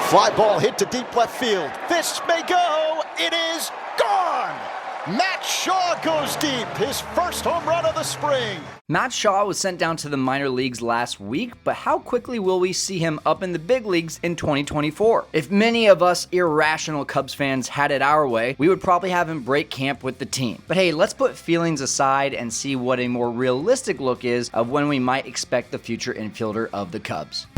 Fly ball hit to deep left field. This may go. It is gone. Matt Shaw goes deep, his first home run of the spring. Matt Shaw was sent down to the minor leagues last week, but how quickly will we see him up in the big leagues in 2024? If many of us irrational Cubs fans had it our way, we would probably have him break camp with the team. But hey, let's put feelings aside and see what a more realistic look is of when we might expect the future infielder of the Cubs.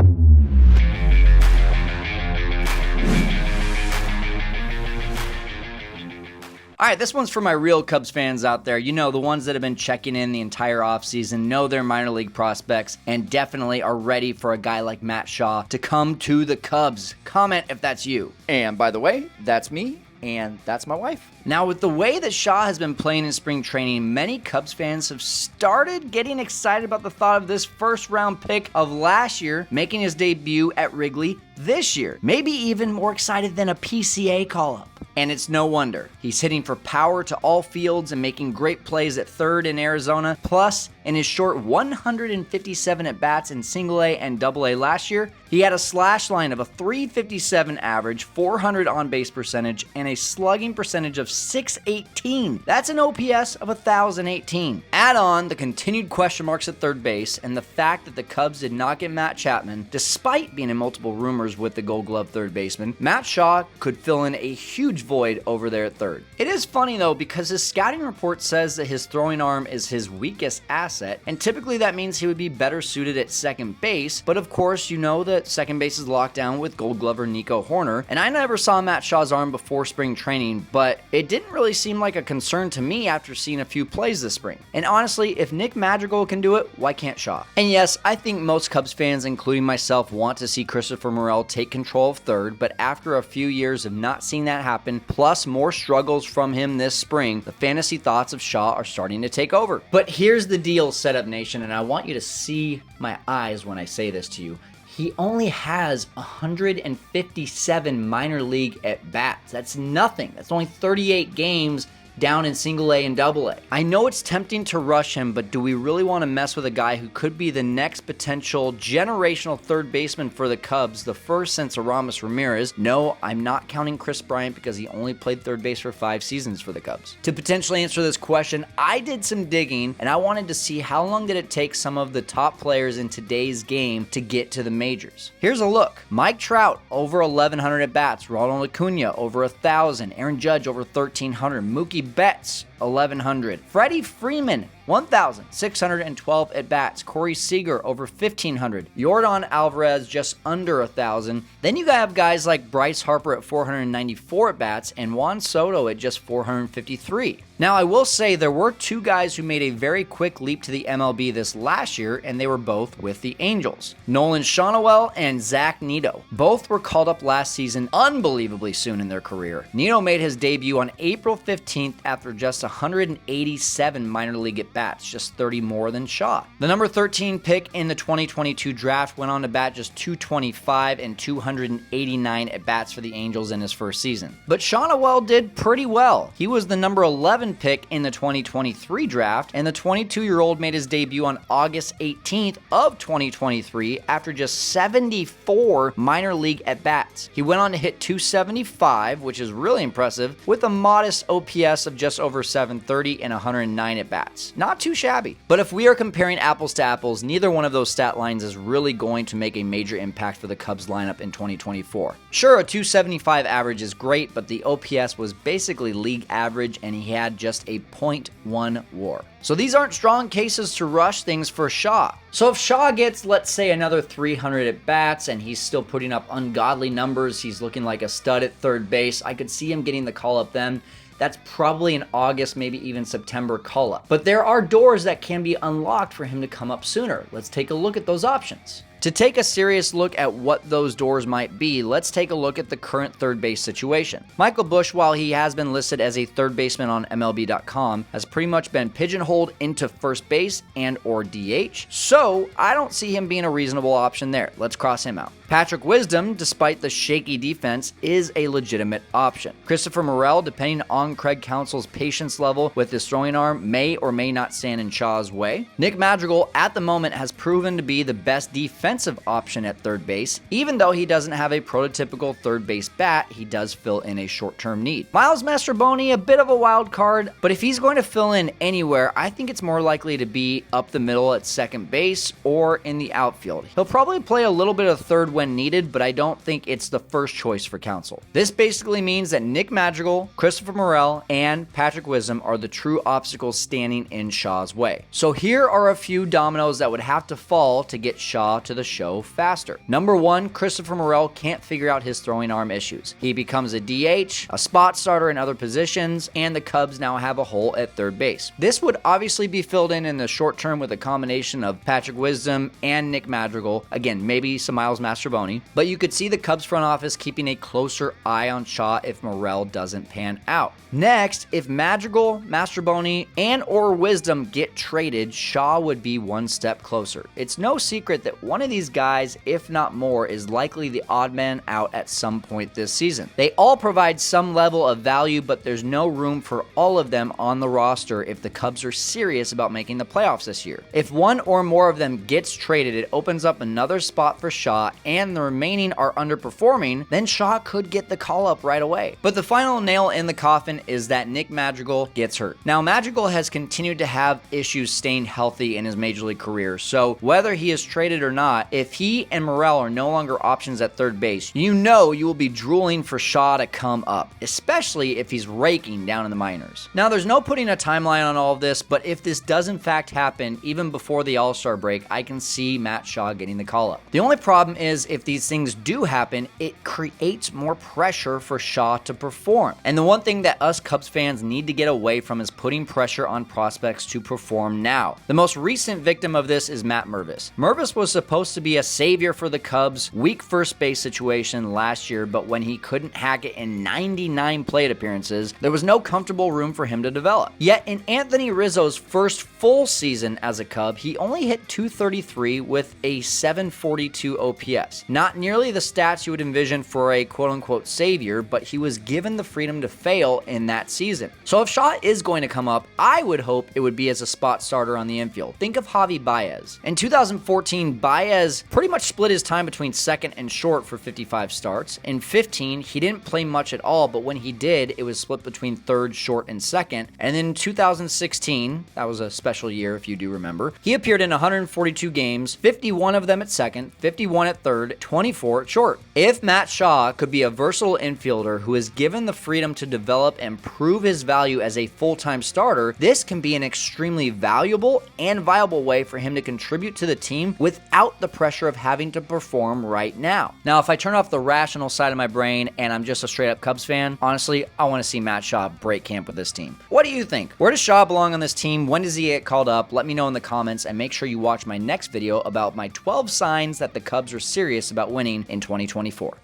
All right, this one's for my real Cubs fans out there. You know, the ones that have been checking in the entire offseason, know their minor league prospects, and definitely are ready for a guy like Matt Shaw to come to the Cubs. Comment if that's you. And by the way, that's me, and that's my wife. Now, with the way that Shaw has been playing in spring training, many Cubs fans have started getting excited about the thought of this first-round pick of last year making his debut at Wrigley this year. Maybe even more excited than a PCA call-up. And it's no wonder. He's hitting for power to all fields and making great plays at third in Arizona. Plus, in his short 157 at-bats in Single-A and Double-A last year, he had a slash line of a .357 average, 400 on-base percentage, and a slugging percentage of .618. That's an OPS of 1,018. Add on the continued question marks at third base and the fact that the Cubs did not get Matt Chapman, despite being in multiple rumors with the Gold Glove third baseman. Matt Shaw could fill in a huge void over there at third. It is funny though, because his scouting report says that his throwing arm is his weakest asset, and typically that means he would be better suited at second base, but of course you know that second base is locked down with Gold Glover Nico Horner, and I never saw Matt Shaw's arm before spring training, but it didn't really seem like a concern to me after seeing a few plays this spring. And honestly, if Nick Madrigal can do it, why can't Shaw? And yes, I think most Cubs fans, including myself, want to see Christopher Morel take control of third, but after a few years of not seeing that happen, plus more struggles from him this spring, the fantasy thoughts of Shaw are starting to take over. But here's the deal, Setup Nation, and I want you to see my eyes when I say this to you. He only has 157 minor league at-bats. That's nothing. That's only 38 games down in Single-A and Double-A. I know it's tempting to rush him, but do we really want to mess with a guy who could be the next potential generational third baseman for the Cubs, the first since Aramis Ramirez? No, I'm not counting Chris Bryant because he only played third base for 5 seasons for the Cubs. To potentially answer this question, I did some digging, and I wanted to see how long did it take some of the top players in today's game to get to the majors. Here's a look. Mike Trout, over 1,100 at-bats. Ronald Acuna, over 1,000. Aaron Judge, over 1,300. Mookie Betts, 1,100. Freddie Freeman, 1,612 at-bats. Corey Seager, over 1,500. Yordan Alvarez, just under 1,000. Then you have guys like Bryce Harper at 494 at-bats and Juan Soto at just 453. Now, I will say there were 2 guys who made a very quick leap to the MLB this last year, and they were both with the Angels. Nolan Shonowell and Zach Neto. Both were called up last season unbelievably soon in their career. Neto made his debut on April 15th after just 187 minor league at-bats, just 30 more than Shaw. The number 13 pick in the 2022 draft went on to bat just 225 and 289 at-bats for the Angels in his first season. But Shonowell did pretty well. He was the number 11 pick in the 2023 draft, and the 22-year-old made his debut on August 18th of 2023 after just 74 minor league at-bats. He went on to hit 275, which is really impressive, with a modest OPS of just over 730 and 109 at-bats. Not too shabby. But if we are comparing apples to apples, neither one of those stat lines is really going to make a major impact for the Cubs lineup in 2024. Sure, a 275 average is great, but the OPS was basically league average, and he had just a .1 WAR. So these aren't strong cases to rush things for Shaw. So if Shaw gets, let's say, another 300 at-bats and he's still putting up ungodly numbers, he's looking like a stud at third base, I could see him getting the call-up then. That's probably an August, maybe even September call-up. But there are doors that can be unlocked for him to come up sooner. Let's take a look at those options. To take a serious look at what those doors might be, let's take a look at the current third base situation. Michael Busch, while he has been listed as a third baseman on MLB.com, has pretty much been pigeonholed into first base and or DH, so I don't see him being a reasonable option there. Let's cross him out. Patrick Wisdom, despite the shaky defense, is a legitimate option. Christopher Morel, depending on Craig Counsell's patience level with his throwing arm, may or may not stand in Shaw's way. Nick Madrigal, at the moment, has proven to be the best defense defensive option at third base. Even though he doesn't have a prototypical third base bat, he does fill in a short-term need. Miles Mastrobuoni, a bit of a wild card, but if he's going to fill in anywhere, I think it's more likely to be up the middle at second base or in the outfield. He'll probably play a little bit of third when needed, but I don't think it's the first choice for Counsell. This basically means that Nick Madrigal, Christopher Morel, and Patrick Wisdom are the true obstacles standing in Shaw's way. So here are a few dominoes that would have to fall to get Shaw to the show faster. Number one, Christopher Morel can't figure out his throwing arm issues. He becomes a DH, a spot starter in other positions, and the Cubs now have a hole at third base. This would obviously be filled in the short term with a combination of Patrick Wisdom and Nick Madrigal. Again, maybe some Miles Mastrobuoni, but you could see the Cubs front office keeping a closer eye on Shaw if Morel doesn't pan out. Next, if Madrigal, Mastrobuoni, and or Wisdom get traded, Shaw would be one step closer. It's no secret that one of these guys, if not more, is likely the odd man out at some point this season. They all provide some level of value, but there's no room for all of them on the roster if the Cubs are serious about making the playoffs this year. If one or more of them gets traded, it opens up another spot for Shaw, and the remaining are underperforming, then Shaw could get the call-up right away. But the final nail in the coffin is that Nick Madrigal gets hurt. Now, Madrigal has continued to have issues staying healthy in his major league career, so whether he is traded or not, if he and Morel are no longer options at third base, you know you will be drooling for Shaw to come up, especially if he's raking down in the minors. Now, there's no putting a timeline on all of this, but if this does in fact happen, even before the All-Star break, I can see Matt Shaw getting the call-up. The only problem is if these things do happen, it creates more pressure for Shaw to perform. And the one thing that us Cubs fans need to get away from is putting pressure on prospects to perform now. The most recent victim of this is Matt Mervis. Mervis was supposed to be a savior for the Cubs' weak first base situation last year, but when he couldn't hack it in 99 plate appearances, there was no comfortable room for him to develop. Yet in Anthony Rizzo's first full season as a Cub, he only hit .233 with a .742 OPS. Not nearly the stats you would envision for a quote-unquote savior, but he was given the freedom to fail in that season. So if Shaw is going to come up, I would hope it would be as a spot starter on the infield. Think of Javi Baez. In 2014, Baez pretty much split his time between second and short for 55 starts. In 15, he didn't play much at all, but when he did, it was split between third, short, and second. And in 2016, that was a special year if you do remember, he appeared in 142 games, 51 of them at second, 51 at third, 24 at short. If Matt Shaw could be a versatile infielder who is given the freedom to develop and prove his value as a full-time starter, this can be an extremely valuable and viable way for him to contribute to the team without the pressure of having to perform right now. Now, if I turn off the rational side of my brain and I'm just a straight-up Cubs fan, honestly, I want to see Matt Shaw break camp with this team. What do you think? Where does Shaw belong on this team? When does he get called up? Let me know in the comments, and make sure you watch my next video about my 12 signs that the Cubs are serious about winning in 2024.